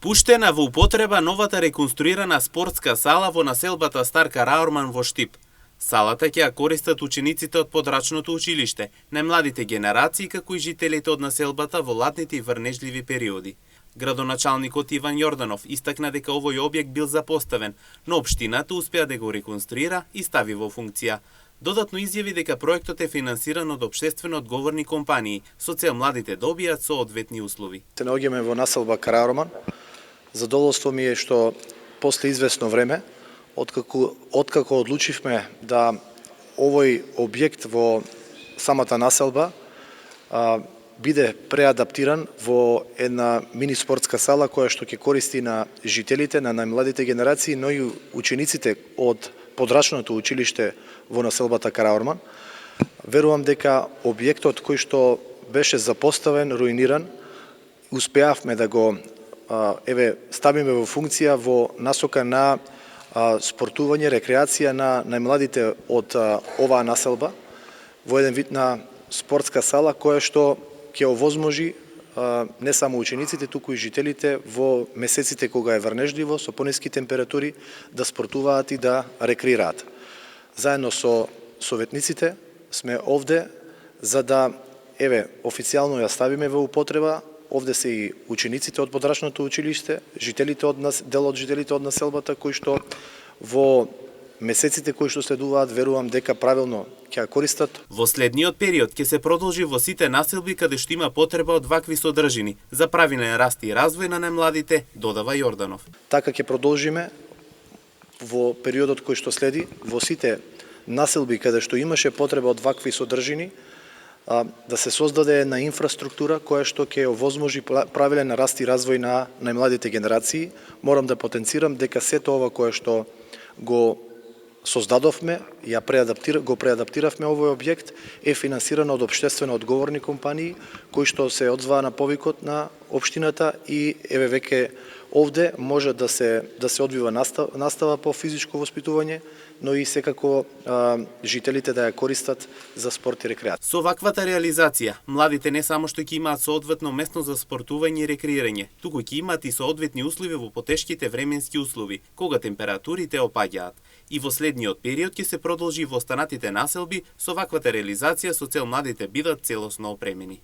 Пуштена во употреба новата реконструирана спортска сала во населбата Стар Караорман во Штип. Салата ќе ја користат учениците од подрачното училиште, најмладите генерации како и жителите од населбата во ладните и врнежливи периоди. Градоначалникот Иван Јорданов истакна дека овој објект бил запоставен, но општината успеа да го реконструира и стави во функција. Додатно изјави дека проектот е финансиран од општествено одговорни компании, со цел младите добијат соодветни услови. Се наоѓаме во населба Караорман. Задоволство ми е што после известно време, откако одлучивме да овој објект во самата населба биде преадаптиран во една мини спортска сала која што ќе користи на жителите, на најмладите генерации, но и учениците од подрачното училиште во населбата Караорман. Верувам дека објектот кој што беше запоставен, руиниран, успеавме да го ставиме во функција во насока на спортување, рекреација на најмладите од оваа населба, во еден вид на спортска сала која што ќе овозможи не само учениците, туку и жителите во месеците кога е врнежливо, со пониски температури, да спортуваат и да рекреираат. Заедно со советниците сме овде за да официјално ја ставиме во употреба. Овде се и учениците од подрачното училиште, дел од жителите од населбата кои што во месеците кои што следуваат, верувам дека правилно ќе ја користат. Во следниот период ќе се продолжи во сите населби каде што има потреба од вакви содржини за правилен раст и развој на најмладите, додава Јорданов. Така ќе продолжиме во периодот кој што следи во сите населби каде што имаше потреба од вакви содржини, да се создаде една инфраструктура која што ќе овозможи правилен раст и развој на најмладите генерации. Морам да потенцирам дека сето ова кое што го создадовме, го преадаптиравме овој објект, е финансирано од општествено одговорни компании кои што се одзваа на повикот на општината и веќе овде може да се одвива настава по физичко воспитување, но и секако жителите да ја користат за спорт и рекреација. Со ваквата реализација, младите не само што ќе имаат соодветно место за спортување и рекреирање, туку ќе имаат и соодветни услови во потешките временски услови, кога температурите опаѓаат. И во следниот период ќе се продолжи во останатите населби со ваквата реализација со цел младите бидат целосно опремени.